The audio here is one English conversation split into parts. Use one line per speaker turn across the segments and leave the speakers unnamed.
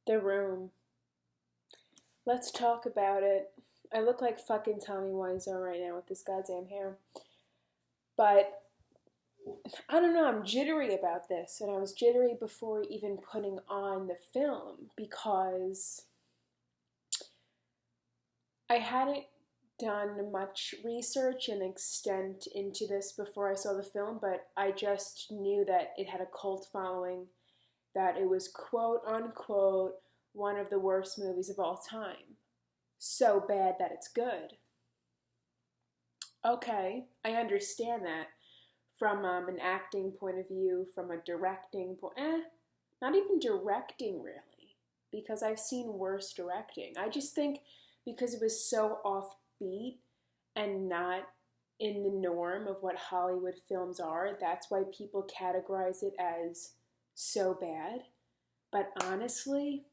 The Room. Let's talk about it. I look like fucking Tommy Wiseau right now with this goddamn hair. But I don't know, I'm jittery about this. And I was jittery before even putting on the film because I hadn't done much research and extent into this before I saw the film, but I just knew that it had a cult following, that it was quote unquote one of the worst movies of all time. So bad that it's good. Okay, I understand that from an acting point of view, from a directing point, not even directing really, because I've seen worse directing. I just think because it was so offbeat and not in the norm of what Hollywood films are, that's why people categorize it as so bad. But honestly,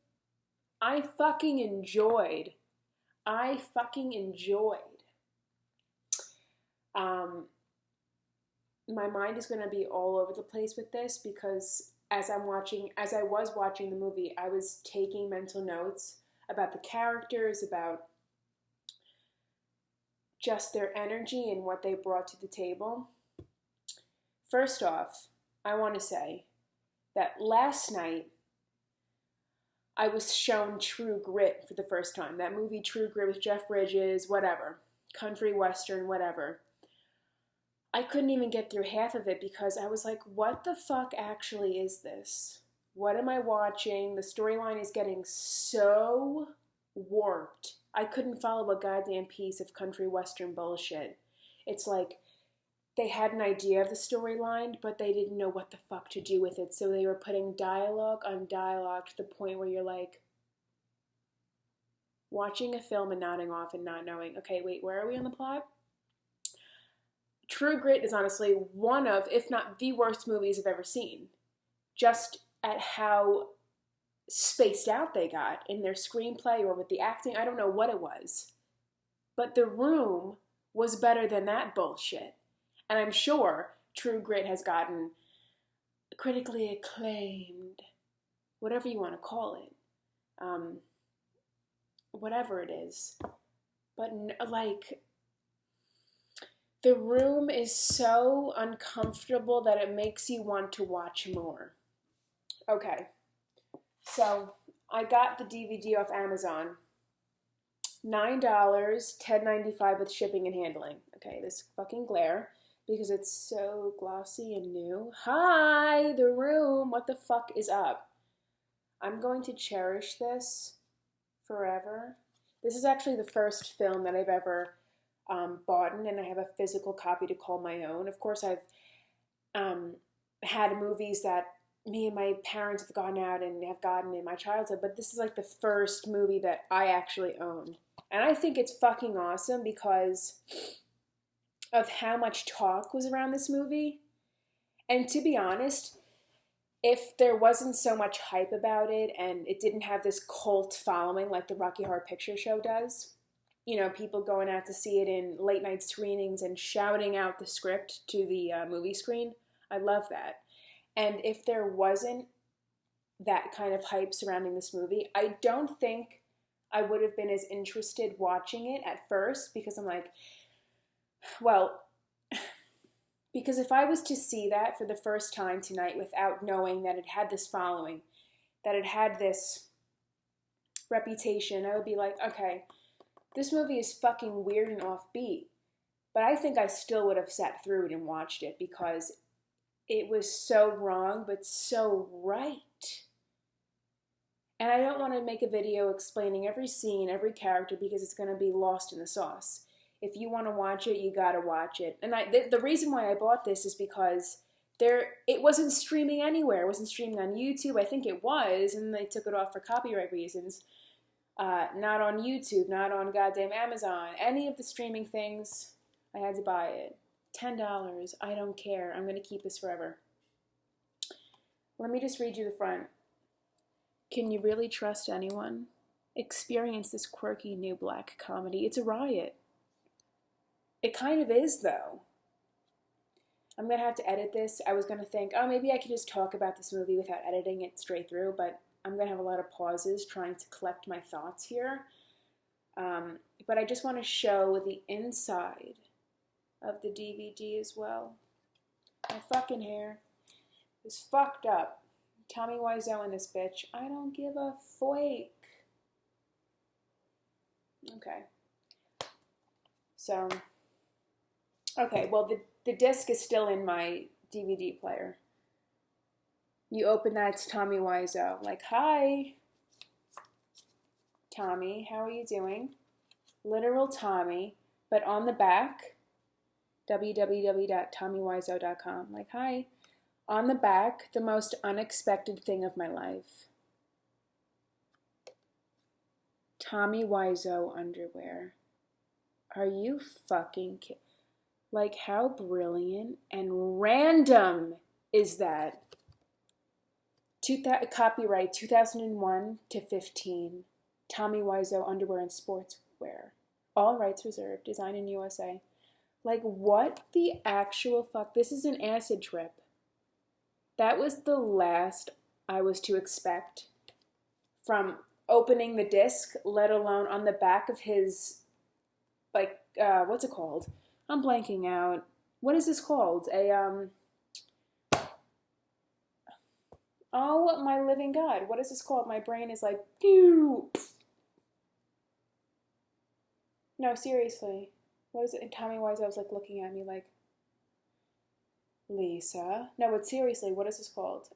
I fucking enjoyed. I fucking enjoyed. Um, my mind is going to be all over the place with this because as I was watching the movie, I was taking mental notes about the characters, about just their energy and what they brought to the table. First off, I want to say that last night I was shown True Grit for the first time. That movie True Grit with Jeff Bridges, whatever, country western, whatever. I couldn't even get through half of it because I was like, what the fuck actually is this? What am I watching? The storyline is getting so warped. I couldn't follow a goddamn piece of country western bullshit. It's like they had an idea of the storyline, but they didn't know what the fuck to do with it. So they were putting dialogue on dialogue to the point where you're like watching a film and nodding off and not knowing, okay, wait, where are we on the plot? True Grit is honestly one of, if not the worst movies I've ever seen. Just at how spaced out they got in their screenplay or with the acting. I don't know what it was. But The Room was better than that bullshit. And I'm sure True Grit has gotten critically acclaimed, whatever you want to call it. Whatever it is. But like, The Room is so uncomfortable that it makes you want to watch more. Okay, so I got the DVD off Amazon. $9, $10.95 with shipping and handling. Okay, this fucking glare because it's so glossy and new. Hi, The Room. What the fuck is up? I'm going to cherish this forever. This is actually the first film that I've ever bought, and I have a physical copy to call my own. Of course, I've had movies that me and my parents have gone out and have gotten in my childhood, but this is like the first movie that I actually owned. And I think it's fucking awesome because of how much talk was around this movie. And to be honest, if there wasn't so much hype about it and it didn't have this cult following like the Rocky Horror Picture Show does, you know, people going out to see it in late night screenings and shouting out the script to the movie screen, I love that. And if there wasn't that kind of hype surrounding this movie, I don't think I would have been as interested watching it at first because I'm like, well, because if I was to see that for the first time tonight without knowing that it had this following, that it had this reputation, I would be like, okay, this movie is fucking weird and offbeat. But I think I still would have sat through it and watched it because it was so wrong, but so right. And I don't want to make a video explaining every scene, every character, because it's going to be lost in the sauce. If you want to watch it, you got to watch it. And the reason why I bought this is because it wasn't streaming anywhere. It wasn't streaming on YouTube. I think it was, and they took it off for copyright reasons. Not on YouTube, not on goddamn Amazon. Any of the streaming things, I had to buy it. $10. I don't care. I'm going to keep this forever. Let me just read you the front. Can you really trust anyone? Experience this quirky new black comedy. It's a riot. It kind of is, though. I'm going to have to edit this. I was going to think, oh, maybe I could just talk about this movie without editing it straight through, but I'm going to have a lot of pauses trying to collect my thoughts here. But I just want to show the inside of the DVD as well. My fucking hair is fucked up. Tommy Wiseau in this bitch. I don't give a foik. Okay. So, okay, well, the disc is still in my DVD player. You open that, it's Tommy Wiseau. Like, hi, Tommy, how are you doing? Literal Tommy, but on the back, www.tommywiseau.com. Like, hi. On the back, the most unexpected thing of my life. Tommy Wiseau underwear. Are you fucking kidding? Like, how brilliant and random is that? Copyright 2001 to 15. Tommy Wiseau underwear and sportswear. All rights reserved. Designed in USA. Like, what the actual fuck? This is an acid trip. That was the last I was to expect from opening the disc, let alone on the back of his, like, what's it called? I'm blanking out. What is this called? Oh my living God. What is this called? My brain is like, pew. No, seriously. What is it? And Tommy Wiseau was like looking at me like, Lisa. No, but seriously, what is this called?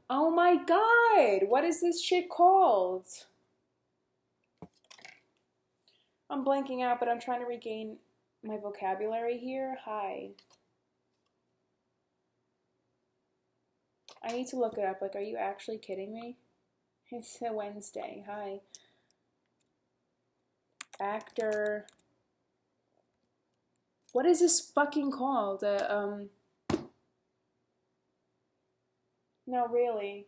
Oh my God. What is this shit called? I'm blanking out, but I'm trying to regain my vocabulary here. Hi. I need to look it up. Like, are you actually kidding me? It's a Wednesday. Hi. Actor. What is this fucking called? No, really.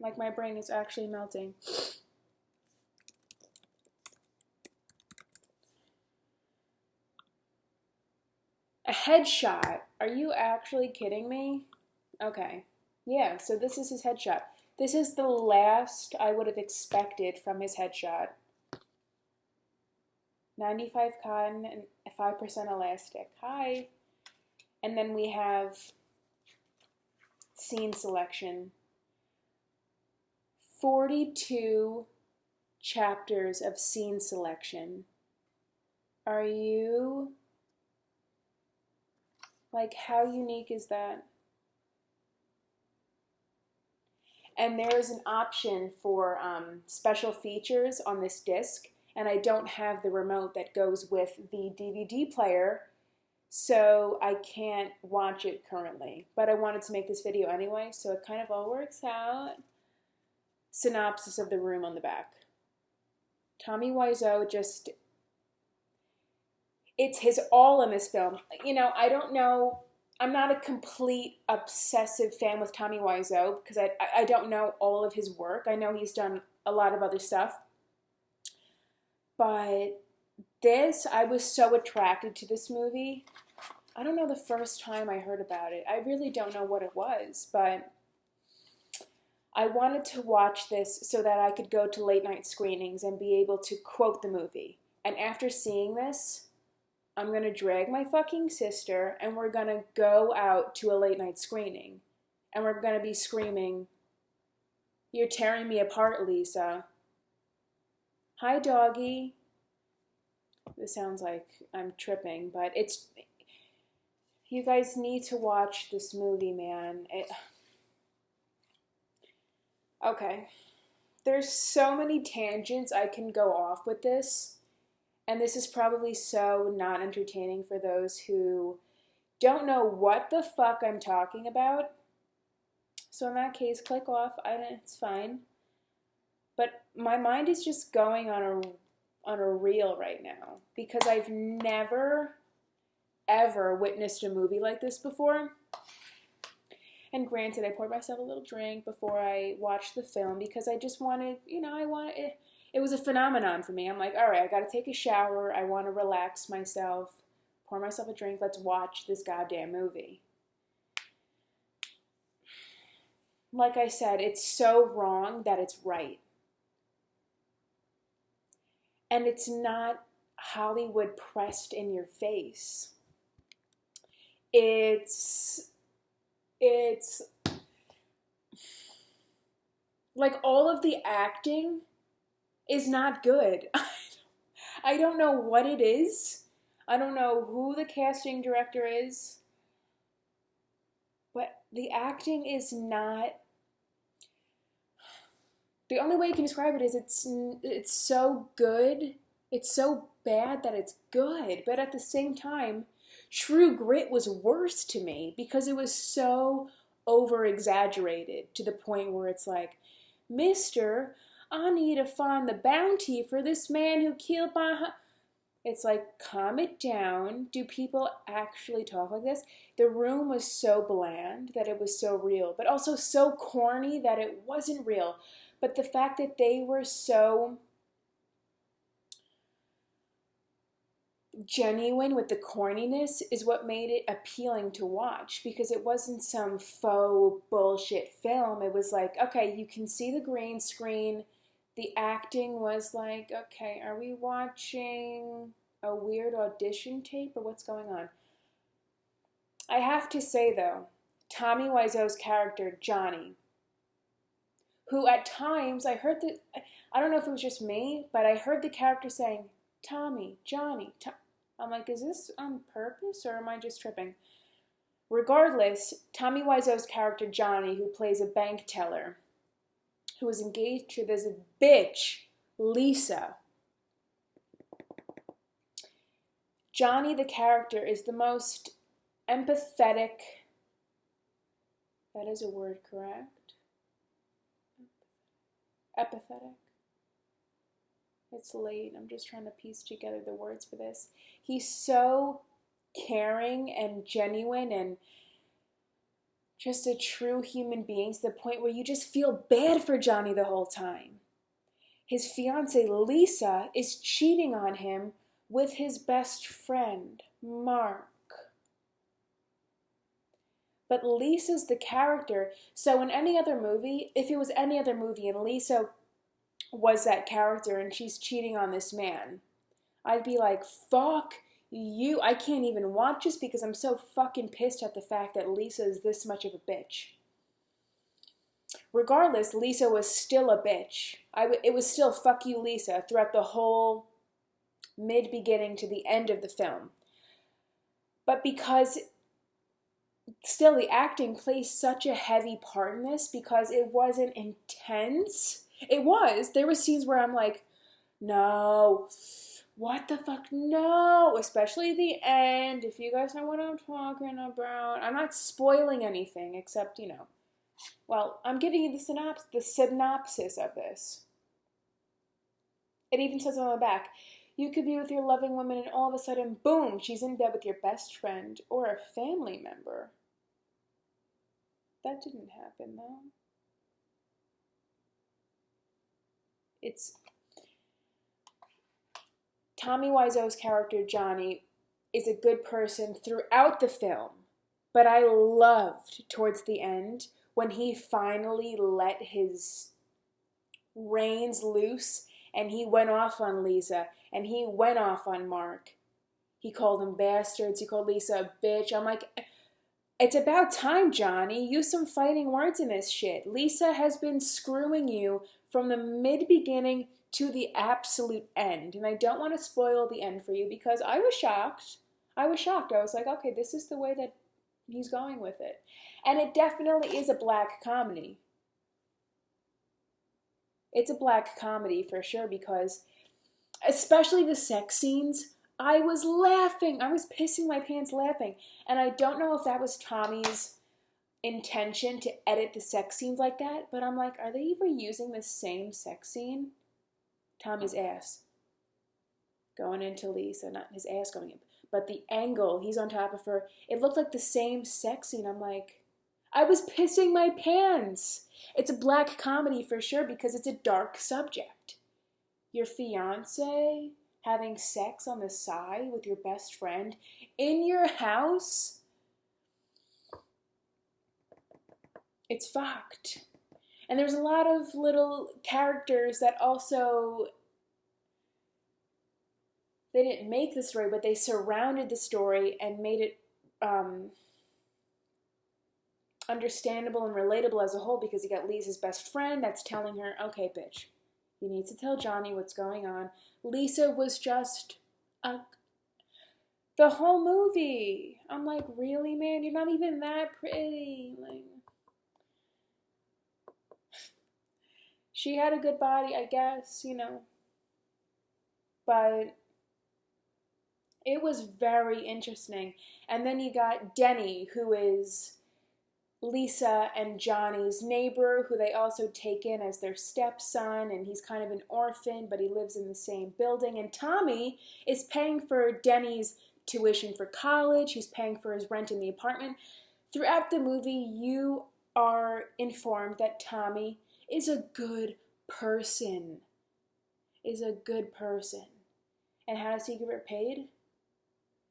Like, my brain is actually melting. A headshot. Are you actually kidding me? Okay. Yeah, so this is his headshot. This is the last I would have expected from his headshot. 95 cotton and 5% elastic. Hi. And then we have scene selection. 42 chapters of scene selection. Are you... Like, how unique is that? And there is an option for special features on this disc, and I don't have the remote that goes with the DVD player, so I can't watch it currently. But I wanted to make this video anyway, so it kind of all works out. Synopsis of the room on the back. Tommy Wiseau just... It's his all in this film. You know, I don't know... I'm not a complete obsessive fan with Tommy Wiseau because I don't know all of his work. I know he's done a lot of other stuff. But this, I was so attracted to this movie. I don't know the first time I heard about it. I really don't know what it was, but I wanted to watch this so that I could go to late night screenings and be able to quote the movie. And after seeing this, I'm going to drag my fucking sister and we're going to go out to a late night screening. And we're going to be screaming, "You're tearing me apart, Lisa." Hi, doggy. This sounds like I'm tripping, but it's... You guys need to watch this movie, man. Okay. There's so many tangents I can go off with this. And this is probably so not entertaining for those who don't know what the fuck I'm talking about. So in that case, click off. It's fine. But my mind is just going on a reel right now because I've never, ever witnessed a movie like this before. And granted, I poured myself a little drink before I watched the film because I just wanted, it was a phenomenon for me. I'm like, all right, I got to take a shower. I want to relax myself, pour myself a drink. Let's watch this goddamn movie. like I said, it's so wrong that it's right. And it's not Hollywood pressed in your face. It's like all of the acting is not good. I don't know what it is. I don't know who the casting director is. But the acting is not. The only way you can describe it is it's so good. It's so bad that it's good. But at the same time, True Grit was worse to me because it was so over exaggerated to the point where it's like, Mister, I need to find the bounty for this man who killed my. It's like, calm it down. Do people actually talk like this? The Room was so bland that it was so real, but also so corny that it wasn't real. But the fact that they were so genuine with the corniness is what made it appealing to watch, because it wasn't some faux bullshit film. It was like, okay, you can see the green screen. The acting was like, okay, are we watching a weird audition tape or what's going on? I have to say though, Tommy Wiseau's character, Johnny, who at times I don't know if it was just me, but I heard the character saying, Tommy, Johnny. I'm like, is this on purpose or am I just tripping? Regardless, Tommy Wiseau's character, Johnny, who plays a bank teller, who is engaged to this bitch, Lisa. Johnny, the character, is the most empathetic. That is a word, correct? Empathetic. It's late. I'm just trying to piece together the words for this. He's so caring and genuine and just a true human being to the point where you just feel bad for Johnny the whole time. His fiancée, Lisa, is cheating on him with his best friend, Mark. But Lisa's the character. So in any other movie, if it was any other movie and Lisa was that character and she's cheating on this man, I'd be like, fuck you. I can't even watch this because I'm so fucking pissed at the fact that Lisa is this much of a bitch. Regardless, Lisa was still a bitch. It was still fuck you, Lisa, throughout the whole mid-beginning to the end of the film. But because still the acting plays such a heavy part in this, because it wasn't intense. It was. There were scenes where I'm like, no, what the fuck, no. Especially the end. If you guys know what I'm talking about. I'm not spoiling anything except, well, I'm giving you the synopsis of this. It even says on the back, you could be with your loving woman and all of a sudden, boom, she's in bed with your best friend or a family member. That didn't happen, though. It's Tommy Wiseau's character, Johnny, is a good person throughout the film, but I loved towards the end when he finally let his reins loose and he went off on Lisa and he went off on Mark. He called them bastards. He called Lisa a bitch. I'm like, it's about time, Johnny. Use some fighting words in this shit. Lisa has been screwing you from the mid-beginning to the absolute end. And I don't want to spoil the end for you because I was shocked. I was like, okay, this is the way that he's going with it. And it definitely is a black comedy. It's a black comedy for sure because especially the sex scenes, I was laughing. I was pissing my pants laughing. And I don't know if that was Tommy's intention to edit the sex scenes like that, but I'm like, are they even using the same sex scene? Tommy's ass going into Lisa, not his ass going in, but the angle, he's on top of her, it looked like the same sex scene. I'm like, I was pissing my pants. It's a black comedy for sure because it's a dark subject. Your fiance having sex on the side with your best friend in your house. it's fucked. And there's a lot of little characters that also, they didn't make the story, but they surrounded the story and made it understandable and relatable as a whole, because you got Lisa's best friend that's telling her, okay, bitch, you need to tell Johnny what's going on. Lisa was just the whole movie. I'm like, really, man? You're not even that pretty. Like, she had a good body, I guess, you know. But it was very interesting. And then you got Denny, who is Lisa and Johnny's neighbor, who they also take in as their stepson, and he's kind of an orphan, but he lives in the same building. And Tommy is paying for Denny's tuition for college. He's paying for his rent in the apartment. Throughout the movie, you are informed that Tommy is a good person. And how does he get repaid?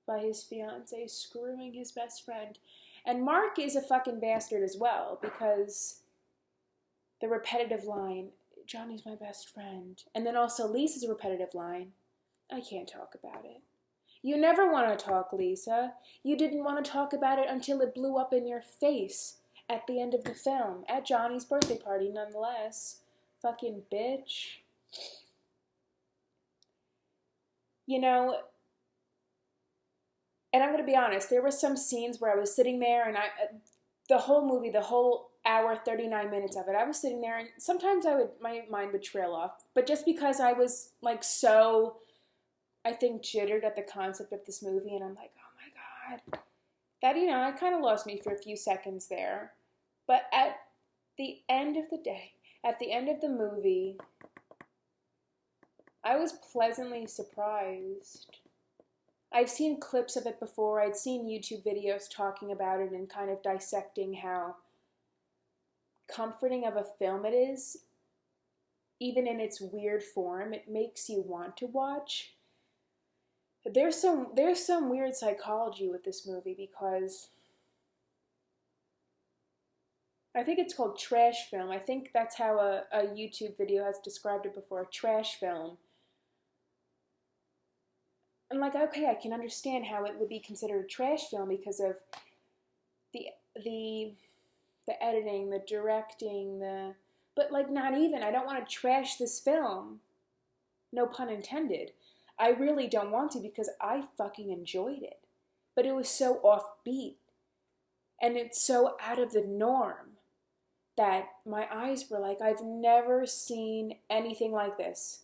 By his fiance screwing his best friend. And Mark is a fucking bastard as well, because the repetitive line, Johnny's my best friend. And then also Lisa's repetitive line, I can't talk about it. You never want to talk, Lisa. You didn't want to talk about it until it blew up in your face at the end of the film, at Johnny's birthday party nonetheless. Fucking bitch. You know, and I'm going to be honest, there were some scenes where I was sitting there and the whole movie, the whole hour, 39 minutes of it, I was sitting there and sometimes my mind would trail off. But just because I was like so, I think, jittered at the concept of this movie, and I'm like, oh my God, that, you know, it kind of lost me for a few seconds there. But at the end of the day, at the end of the movie, I was pleasantly surprised. I've seen clips of it before. I'd seen YouTube videos talking about it and kind of dissecting how comforting of a film it is. Even in its weird form, it makes you want to watch. There's some weird psychology with this movie, because I think it's called trash film. I think that's how a YouTube video has described it before, a trash film. I'm like, okay, I can understand how it would be considered a trash film because of the editing, the directing, but like not even. I don't want to trash this film. No pun intended. I really don't want to, because I fucking enjoyed it. But it was so offbeat and it's so out of the norm that my eyes were like, I've never seen anything like this.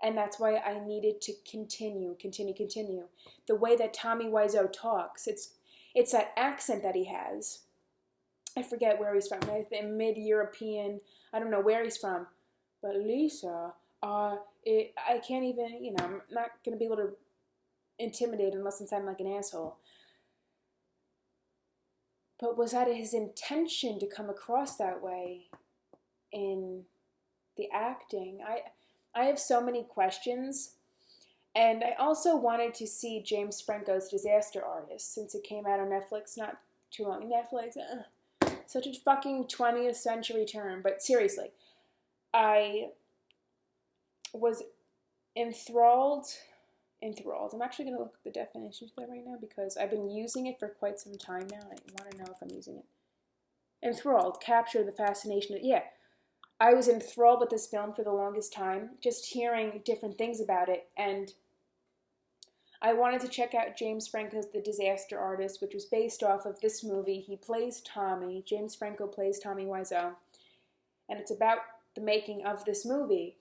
And that's why I needed to continue. The way that Tommy Wiseau talks, it's that accent that he has. I forget where he's from, mid-European, I don't know where he's from. But Lisa, I can't even, you know, I'm not going to be able to intimidate unless I sound like an asshole. But was that his intention to come across that way in the acting? I have so many questions, and I also wanted to see James Franco's Disaster Artist, since it came out on Netflix not too long. Netflix, such a fucking 20th century term, but seriously, I was enthralled. I'm actually going to look at the definition of that right now, because I've been using it for quite some time now, and I want to know if I'm using it. Enthralled, capture the fascination. Yeah. I was enthralled with this film for the longest time, just hearing different things about it, and I wanted to check out James Franco's The Disaster Artist, which was based off of this movie. He plays Tommy. James Franco plays Tommy Wiseau, and it's about the making of this movie.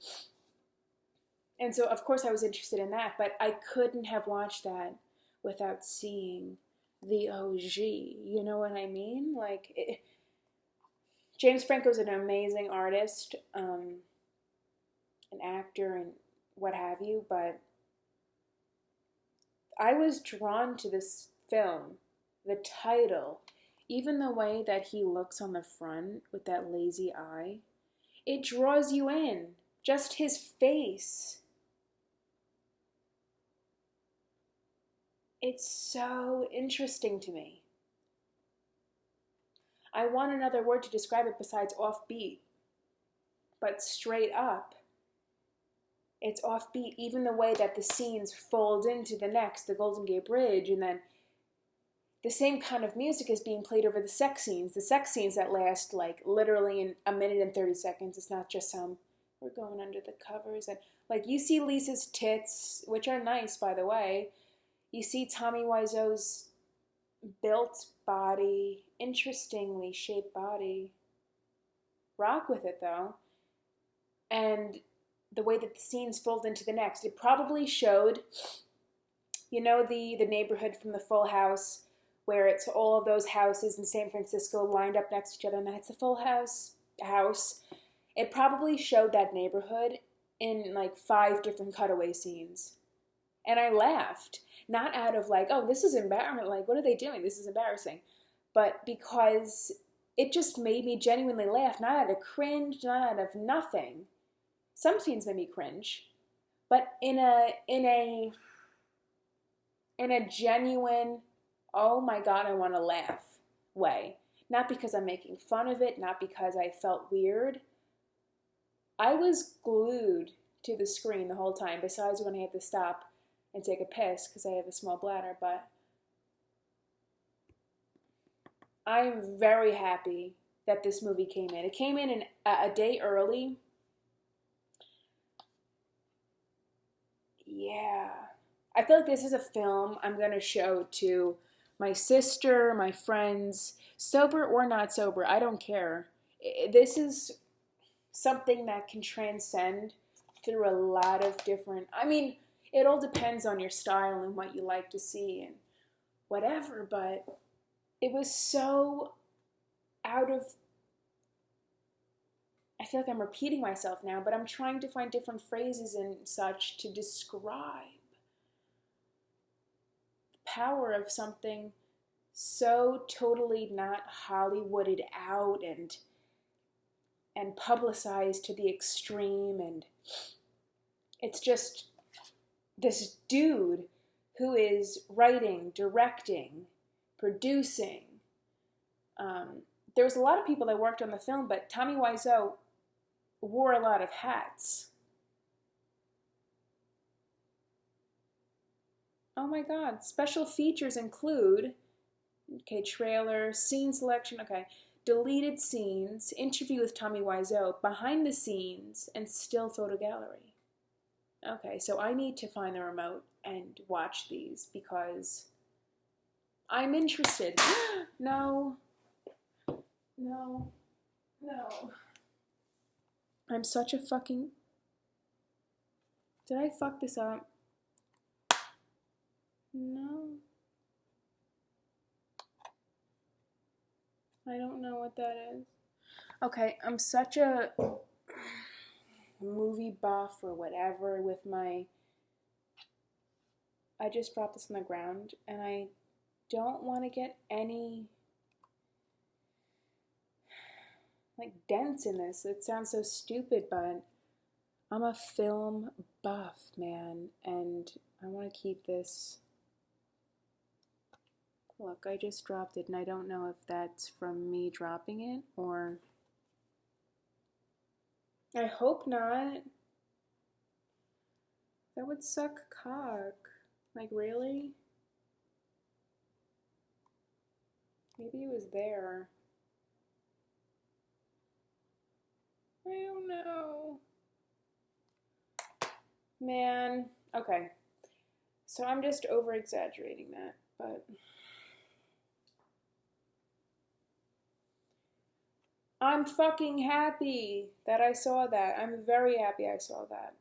And so, of course, I was interested in that, but I couldn't have watched that without seeing the OG. You know what I mean? Like, James Franco's an amazing artist, an actor, and what have you, but I was drawn to this film, the title, even the way that he looks on the front with that lazy eye. It draws you in. Just his face. It's so interesting to me. I want another word to describe it besides offbeat. But straight up, it's offbeat. Even the way that the scenes fold into the next, the Golden Gate Bridge, and then the same kind of music is being played over the sex scenes. The sex scenes that last like literally in a minute and 30 seconds. It's not just some, we're going under the covers. And like you see Lisa's tits, which are nice, by the way. You see Tommy Wiseau's built body, interestingly shaped body. Rock with it though. And the way that the scenes fold into the next. It probably showed, you know, the neighborhood from the Full House, where it's all of those houses in San Francisco lined up next to each other, and then it's a Full House. It probably showed that neighborhood in like 5 different cutaway scenes. And I laughed. Not out of like, oh, this is embarrassing. Like, what are they doing? This is embarrassing. But because it just made me genuinely laugh. Not out of cringe, not out of nothing. Some scenes made me cringe. But in a genuine, oh my God, I want to laugh way. Not because I'm making fun of it, not because I felt weird. I was glued to the screen the whole time, besides when I had to stop and take a piss because I have a small bladder, but I'm very happy that this movie came in. It came in a day early. Yeah. I feel like this is a film I'm going to show to my sister, my friends, sober or not sober, I don't care. This is something that can transcend through a lot of different, I mean, it all depends on your style and what you like to see and whatever, but it was so out of, I feel like I'm repeating myself now, but I'm trying to find different phrases and such to describe the power of something so totally not Hollywooded out and publicized to the extreme, and it's just this dude who is writing, directing, producing. There was a lot of people that worked on the film, but Tommy Wiseau wore a lot of hats. Oh my God, special features include, okay, trailer, scene selection, okay, deleted scenes, interview with Tommy Wiseau, behind the scenes, and still photo gallery. Okay, so I need to find the remote and watch these because I'm interested. No. I'm such a fucking... Did I fuck this up? No. I don't know what that is. Okay, I'm such a movie buff or whatever with my... I just dropped this on the ground and I don't want to get any like dents in this. It sounds so stupid, but I'm a film buff, man, and I want to keep this. Look, I just dropped it, and I don't know if that's from me dropping it, or... I hope not. That would suck cock. Like, really? Maybe it was there. I don't know. Man. Okay. So I'm just over-exaggerating that, but... I'm fucking happy that I saw that. I'm very happy I saw that.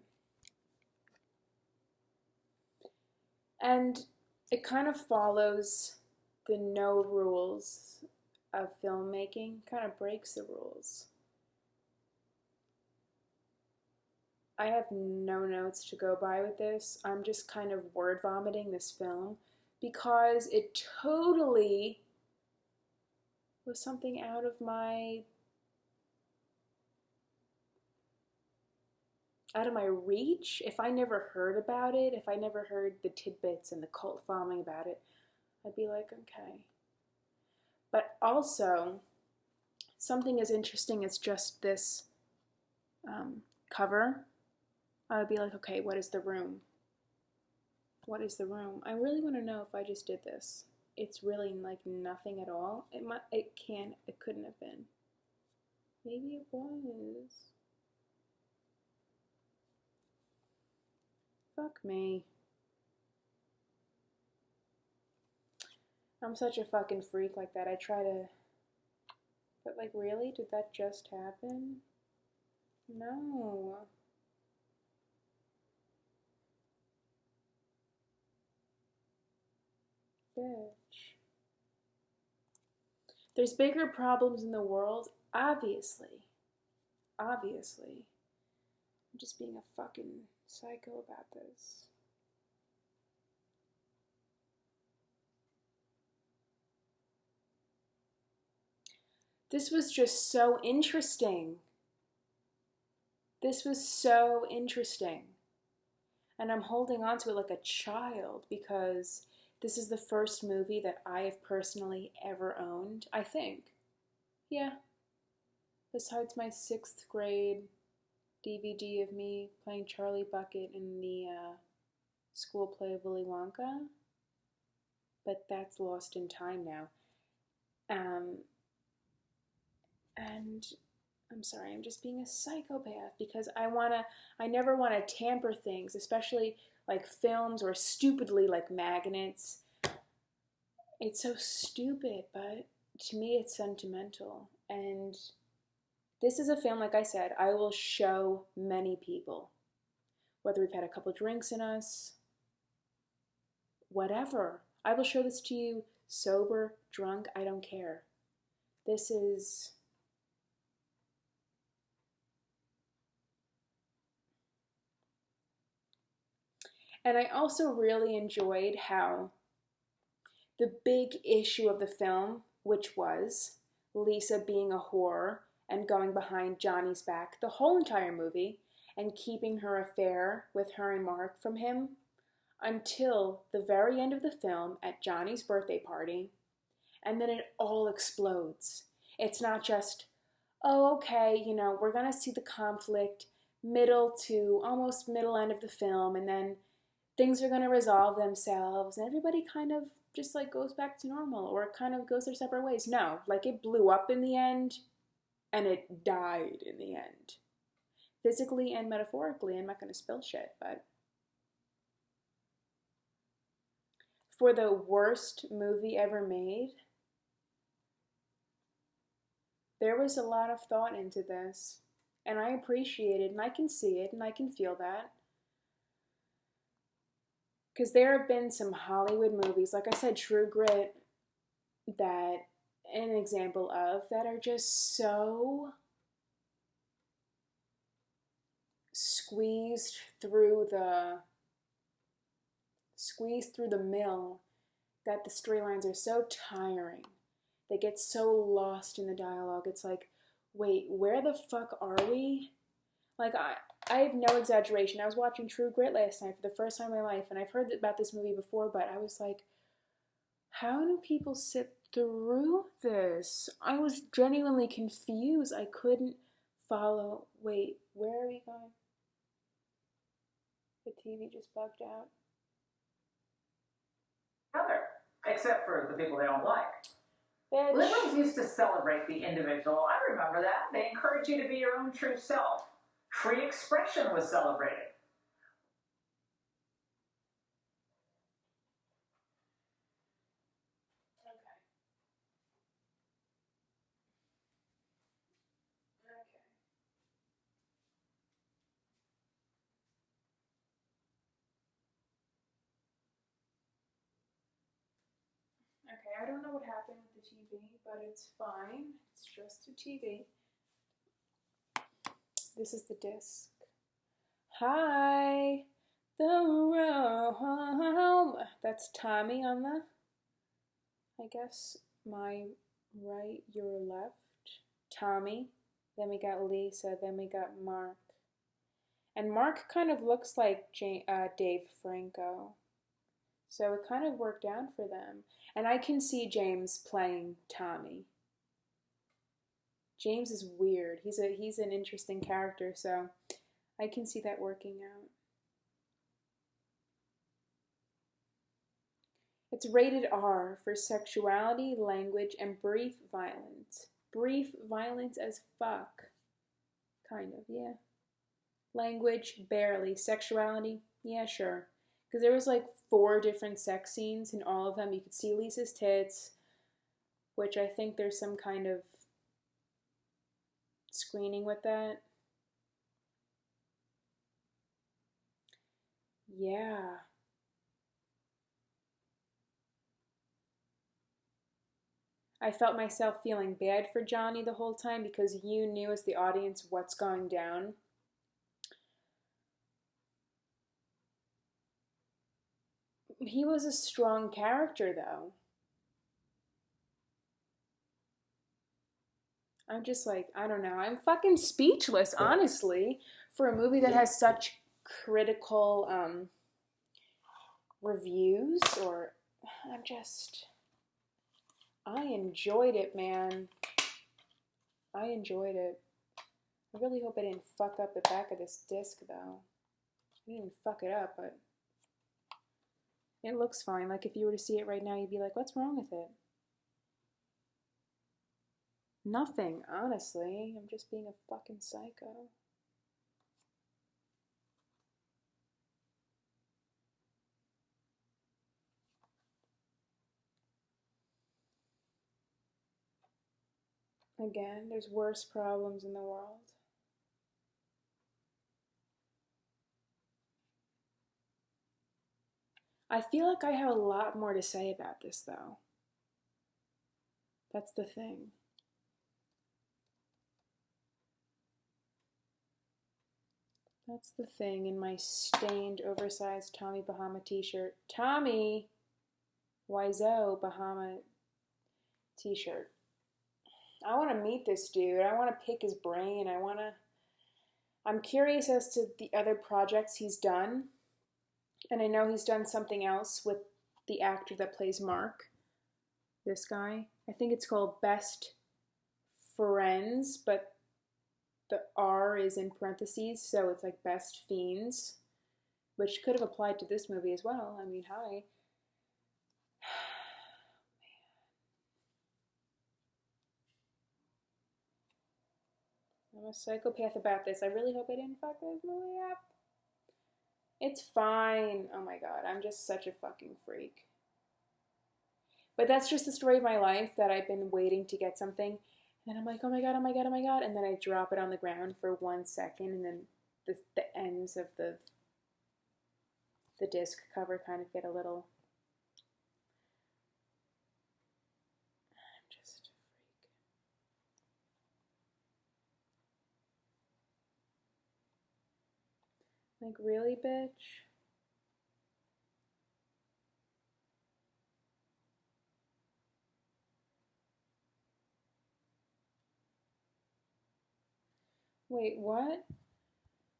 And it kind of follows the no rules of filmmaking, kind of breaks the rules. I have no notes to go by with this. I'm just kind of word vomiting this film because it totally was something out of my reach. If I never heard about it, if I never heard the tidbits and the cult following about it, I'd be like, okay. But also, something as interesting as just this cover, I would be like, okay, what is the room? What is the room? I really want to know if I just did this. It's really like nothing at all. It couldn't have been. Maybe it was. Fuck me. I'm such a fucking freak like that. I try to, but like, really? Did that just happen? No. Bitch. There's bigger problems in the world, obviously. Obviously. I'm just being a fucking psycho about this. This was just so interesting. This was so interesting. And I'm holding on to it like a child because this is the first movie that I have personally ever owned, I think. Yeah. Besides my 6th grade DVD of me playing Charlie Bucket in the school play of Willy Wonka. But that's lost in time now. And I'm sorry, I'm just being a psychopath because I never want to tamper things, especially like films or stupidly like magnets. It's so stupid, but to me it's sentimental. And this is a film, like I said, I will show many people. Whether we've had a couple drinks in us, whatever. I will show this to you sober, drunk, I don't care. This is... And I also really enjoyed how the big issue of the film, which was Lisa being a whore and going behind Johnny's back the whole entire movie and keeping her affair with her and Mark from him until the very end of the film at Johnny's birthday party, and then it all explodes. It's not just, oh, okay, you know, we're going to see the conflict middle to almost middle end of the film, and then things are going to resolve themselves, and everybody kind of just like goes back to normal, or it kind of goes their separate ways. No, like it blew up in the end, and it died in the end. Physically and metaphorically. I'm not going to spill shit, but for the worst movie ever made, there was a lot of thought into this, and I appreciate it, and I can see it, and I can feel that. Because there have been some Hollywood movies, like I said, True Grit, that an example of, that are just so squeezed through the mill that the storylines are so tiring. They get so lost in the dialogue. It's like, wait, where the fuck are we? Like, I have no exaggeration. I was watching True Grit last night for the first time in my life, and I've heard about this movie before, but I was like, how do people sit through this? I was genuinely confused. I couldn't follow. Wait, where are we going? The TV just bugged out.
Other, except for the people they don't like.
Bitch.
Liberals used to celebrate the individual. I remember that. They encourage you to be your own true self. Free expression was celebrated.
Okay, I don't know what happened with the TV, but it's fine. It's just a TV. This is the disc. Hi, the room. That's Tommy on the, I guess, my right, your left. Tommy. Then we got Lisa. Then we got Mark. And Mark kind of looks like Dave Franco. So it kind of worked out for them. And I can see James playing Tommy. James is weird. He's an interesting character, so I can see that working out. It's rated R for sexuality, language, and brief violence. Brief violence as fuck. Kind of, yeah. Language, barely. Sexuality, yeah, sure. Because there was like 4 different sex scenes, and all of them you could see Lisa's tits, which I think there's some kind of screening with that. Yeah. I felt myself feeling bad for Johnny the whole time because you knew as the audience what's going down. He was a strong character, though. I'm just like, I don't know. I'm fucking speechless, honestly, for a movie that has such critical reviews. Or I enjoyed it, man. I enjoyed it. I really hope I didn't fuck up the back of this disc, though. I didn't fuck it up, but it looks fine. Like, if you were to see it right now, you'd be like, what's wrong with it? Nothing, honestly. I'm just being a fucking psycho. Again, there's worse problems in the world. I feel like I have a lot more to say about this, though. That's the thing. That's the thing in my stained, oversized Tommy Bahama t-shirt. Tommy Wiseau Bahama t-shirt. I want to meet this dude. I want to pick his brain. I'm curious as to the other projects he's done. And I know he's done something else with the actor that plays Mark. This guy. I think it's called Best Friends, but the R is in parentheses, so it's like Best Fiends, which could have applied to this movie as well. I mean, hi. I'm a psychopath about this. I really hope I didn't fuck this movie up. It's fine. Oh my god, I'm just such a fucking freak. But that's just the story of my life, that I've been waiting to get something, and then I'm like, oh my god, oh my god, oh my god, and then I drop it on the ground for 1 second, and then the ends of the disc cover kind of get a little... I'm just a freak. Like, really, bitch? Wait, what?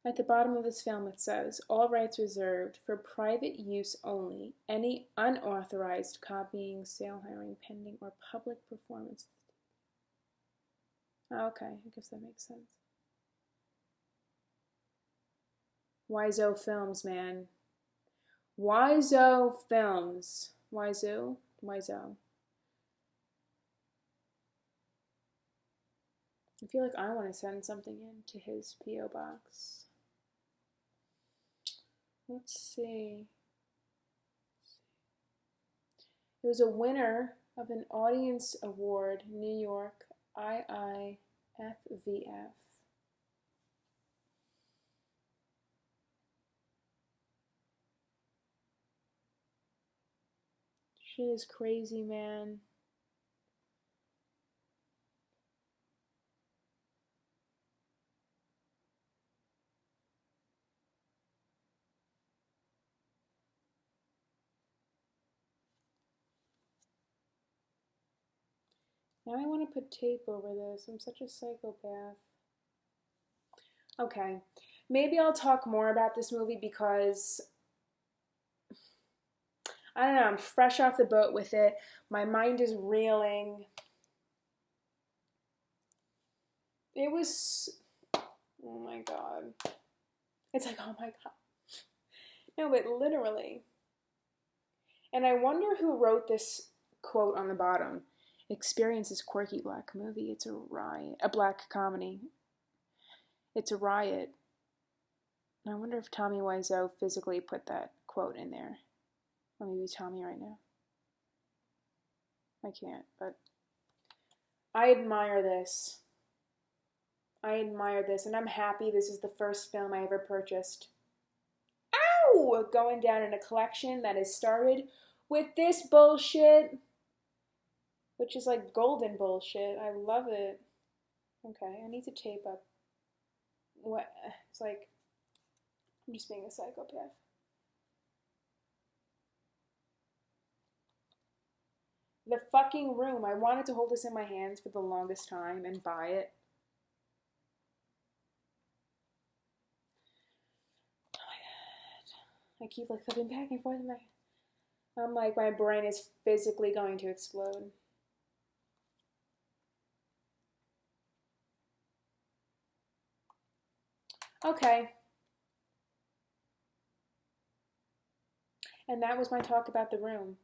At the bottom of this film it says, all rights reserved for private use only, any unauthorized copying, sale, hiring, pending, or public performance. Oh, okay, I guess that makes sense. Wiseau Films, man. Wiseau Films. Wiseau? Wiseau. I feel like I want to send something in to his P.O. box. Let's see. It was a winner of an Audience Award, New York, IIFVF. Shit is crazy, man. Now I want to put tape over this. I'm such a psychopath. Okay, maybe I'll talk more about this movie because, I don't know, I'm fresh off the boat with it. My mind is reeling. It was, oh my God. It's like, oh my God. No, but literally. And I wonder who wrote this quote on the bottom. Experience is quirky black movie. It's a riot. A black comedy. It's a riot. I wonder if Tommy Wiseau physically put that quote in there. Let me be Tommy right now. I can't, but I admire this. I admire this, and I'm happy this is the first film I ever purchased. Ow! Going down in a collection that has started with this bullshit, which is like golden bullshit. I love it. Okay, I need to tape up. What? It's like, I'm just being a psychopath. The fucking Room. I wanted to hold this in my hands for the longest time and buy it. Oh my God. I keep like flipping back and forth. I'm like, my brain is physically going to explode. Okay. And that was my talk about The Room.